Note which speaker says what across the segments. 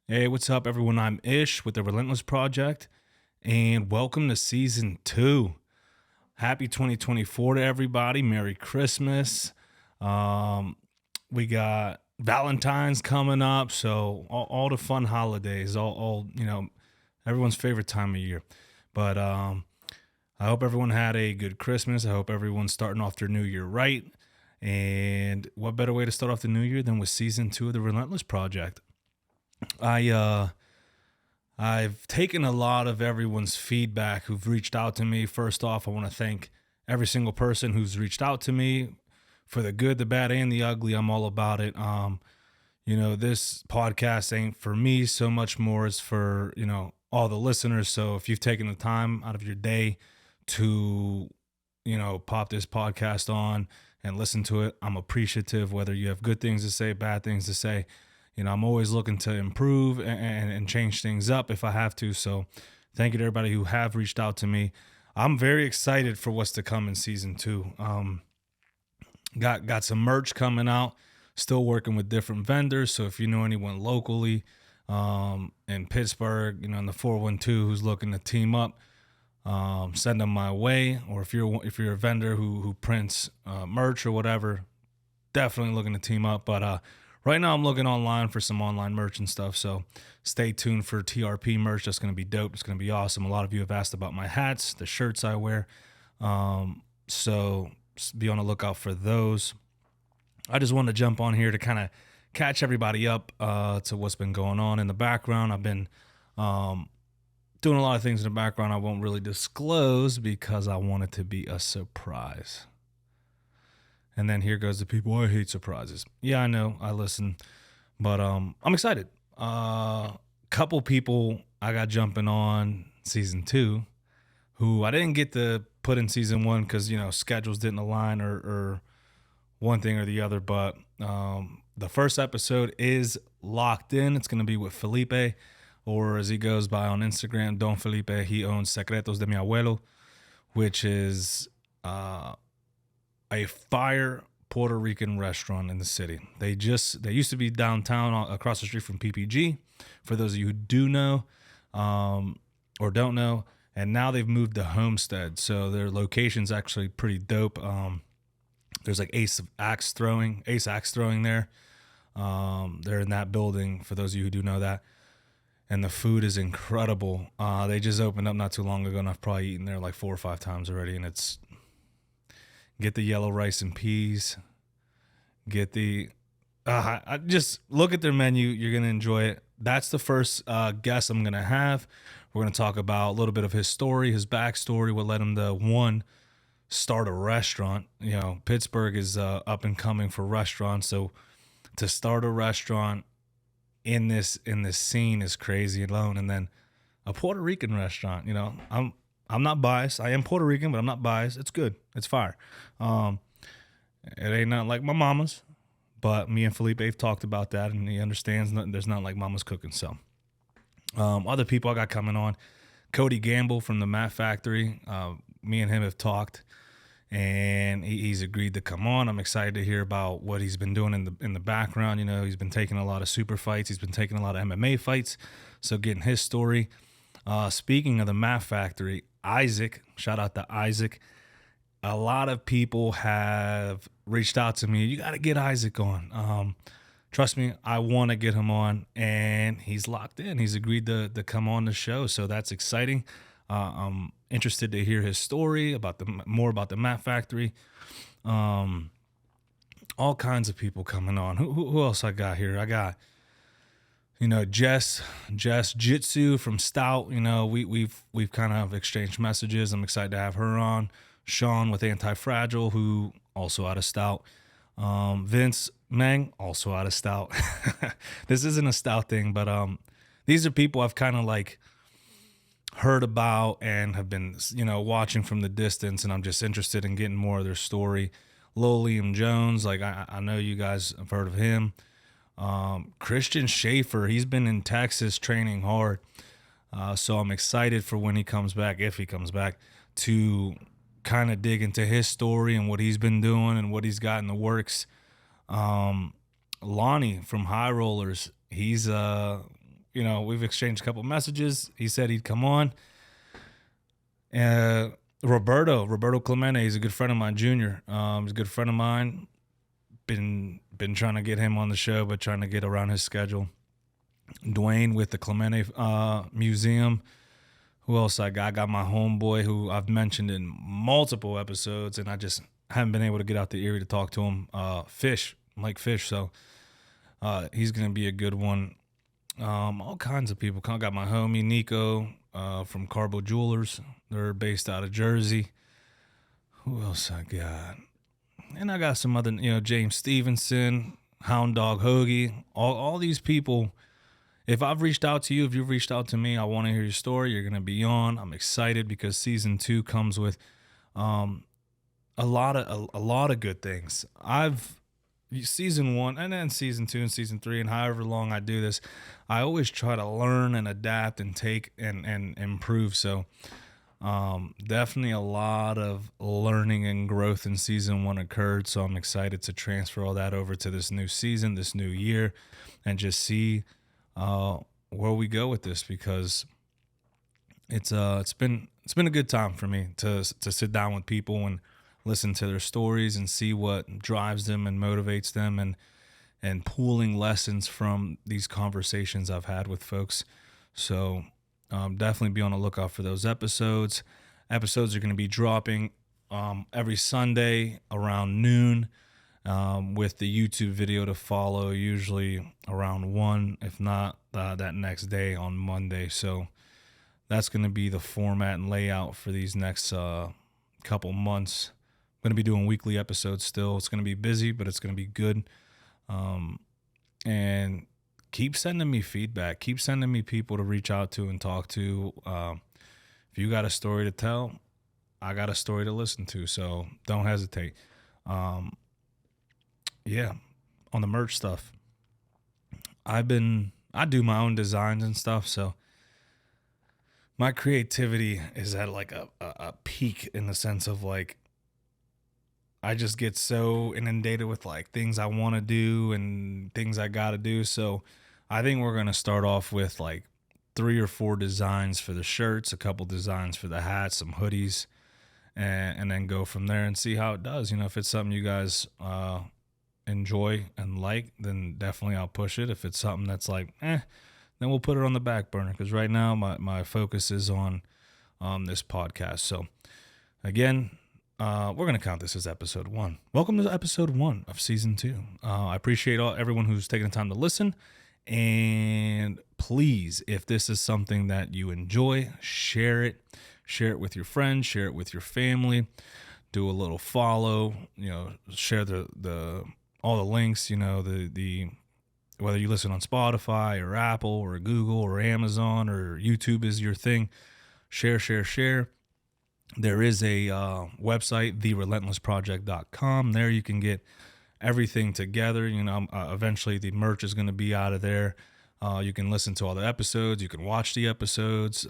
Speaker 1: Hey, what's up, everyone? I'm Ish with the Relentless Project, and welcome to season 2. Happy 2024 to everybody. Merry Christmas. We got Valentine's coming up, so all the fun holidays, all everyone's favorite time of year. But I hope everyone had a good Christmas. I hope everyone's starting off their new year right. And what better way to start off the new year than with season 2 of the Relentless Project? I've taken a lot of everyone's feedback who've reached out to me. First off, I want to thank every single person who's reached out to me for the good, the bad, and the ugly. I'm all about it. This podcast ain't for me so much more is for, all the listeners. So if you've taken the time out of your day to, pop this podcast on and listen to it, I'm appreciative, whether you have good things to say, bad things to say. I'm always looking to improve and change things up if I have to. So thank you to everybody who have reached out to me. I'm very excited for what's to come in season 2. Got some merch coming out, still working with different vendors. So if you know anyone locally in Pittsburgh, in the 412 who's looking to team up, send them my way. Or if you're a vendor who prints merch or whatever, definitely looking to team up. But right now, I'm looking online for some online merch and stuff, so stay tuned for TRP merch. That's going to be dope. It's going to be awesome. A lot of you have asked about my hats, the shirts I wear, so be on the lookout for those. I just wanted to jump on here to kind of catch everybody up to what's been going on in the background. I've been doing a lot of things in the background I won't really disclose because I want it to be a surprise. And then here goes the people, I hate surprises. Yeah, I know, I listen. But I'm excited. Couple people I got jumping on season 2 who I didn't get to put in season 1 because, schedules didn't align or one thing or the other. But the first episode is locked in. It's going to be with Felipe, or as he goes by on Instagram, Don Felipe. He owns Secretos de mi Abuelo, which is a fire Puerto Rican restaurant in the city. They used to be downtown across the street from PPG, for those of you who do know or don't know, and now they've moved to Homestead, so their location's actually pretty dope. There's like Ace Axe Throwing there. They're in that building, for those of you who do know that, and the food is incredible. They just opened up not too long ago, and I've probably eaten there like 4 or 5 times already, and it's get the yellow rice and peas. Get the I just look at their menu. You're going to enjoy it. That's the first guest I'm going to have. We're going to talk about a little bit of his story, his backstory, what led him to, start a restaurant. Pittsburgh is up and coming for restaurants. So to start a restaurant in this scene is crazy alone. And then a Puerto Rican restaurant, I'm not biased. I am Puerto Rican, but I'm not biased. It's good. It's fire. It ain't not like my mama's, but me and Felipe have talked about that, and he understands there's not like mama's cooking. So other people I got coming on, Cody Gamble from the Mat Factory. Me and him have talked, and he's agreed to come on. I'm excited to hear about what he's been doing in the background. He's been taking a lot of super fights. He's been taking a lot of MMA fights. So getting his story. Speaking of the Mat Factory, Isaac, shout out to Isaac. A lot of people have reached out to me. You got to get Isaac on. Trust me, I want to get him on, and he's locked in. He's agreed to come on the show, so that's exciting. I'm interested to hear his story more about the Mat Factory. All kinds of people coming on. Who else I got here? I got Jess Jitsu from Stout. We've kind of exchanged messages. I'm excited to have her on. Sean with Anti-Fragile, who also out of Stout. Vince Meng, also out of Stout. This isn't a Stout thing, but these are people I've kind of like heard about and have been, watching from the distance, and I'm just interested in getting more of their story. Lil Liam Jones, like I know you guys have heard of him. Christian Schaefer, he's been in Texas training hard. So I'm excited for when he comes back, if he comes back, to kind of dig into his story and what he's been doing and what he's got in the works. Lonnie from High Rollers, he's we've exchanged a couple messages. He said he'd come on. Roberto Clemente, he's a good friend of mine, Junior. He's a good friend of mine. Been trying to get him on the show, but trying to get around his schedule. Dwayne with the Clemente Museum. Who else I got? I got my homeboy who I've mentioned in multiple episodes, and I just haven't been able to get out the Erie to talk to him. Mike Fish. So he's going to be a good one. All kinds of people. I got my homie Nico from Carbo Jewelers. They're based out of Jersey. Who else I got? And I got some other, James Stevenson, Hound Dog Hoagie. All these people. If I've reached out to you, if you've reached out to me, I want to hear your story. You're going to be on. I'm excited because season 2 comes with a lot of good things. Season 1 and then season 2 and season 3 and however long I do this, I always try to learn and adapt and take and improve. So definitely a lot of learning and growth in season 1 occurred. So I'm excited to transfer all that over to this new season, this new year, and just see where we go with this, because it's been a good time for me to sit down with people and listen to their stories and see what drives them and motivates them, and pooling lessons from these conversations I've had with folks. So definitely be on the lookout for those episodes. Episodes are going to be dropping every Sunday around noon. With the YouTube video to follow, usually around 1, if not that next day on Monday. So that's going to be the format and layout for these next couple months. I'm going to be doing weekly episodes still. It's going to be busy, but it's going to be good. And keep sending me feedback. Keep sending me people to reach out to and talk to. If you got a story to tell, I got a story to listen to. So don't hesitate. Yeah, on the merch stuff, I do my own designs and stuff, so my creativity is at like a peak, in the sense of like I just get so inundated with like things I want to do and things I got to do. So I think we're going to start off with like 3 or 4 designs for the shirts, a couple designs for the hats, some hoodies, and then go from there and see how it does. If it's something you guys enjoy and like, then definitely I'll push it. If it's something that's like then we'll put it on the back burner, because right now my focus is on this podcast. So again, we're going to count this as episode 1. Welcome to episode 1 of season 2. I appreciate everyone who's taken the time to listen, and please, if this is something that you enjoy, share it with your friends, share it with your family, do a little follow, share the all the links, the whether you listen on Spotify or Apple or Google or Amazon or YouTube is your thing, share. There is a website, therelentlessproject.com. There you can get everything together. Eventually the merch is going to be out of there. You can listen to all the episodes. You can watch the episodes.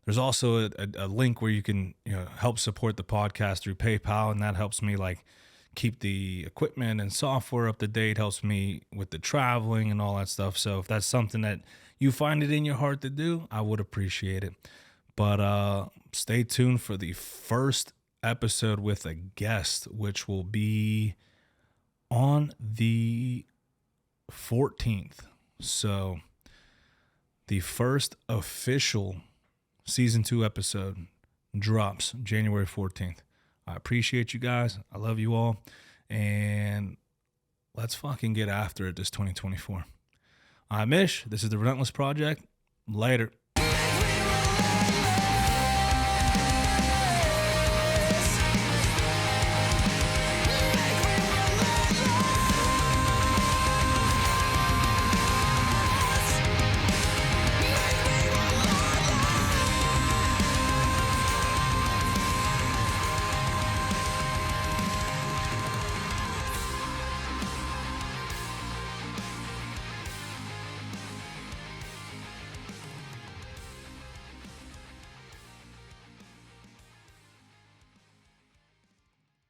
Speaker 1: There's also a link where you can help support the podcast through PayPal, and that helps me like keep the equipment and software up to date, helps me with the traveling and all that stuff. So if that's something that you find it in your heart to do, I would appreciate it. But stay tuned for the first episode with a guest, which will be on the 14th. So the first official season 2 episode drops January 14th. I appreciate you guys. I love you all. And let's fucking get after it this 2024. I'm Ish. This is the Relentless Project. Later.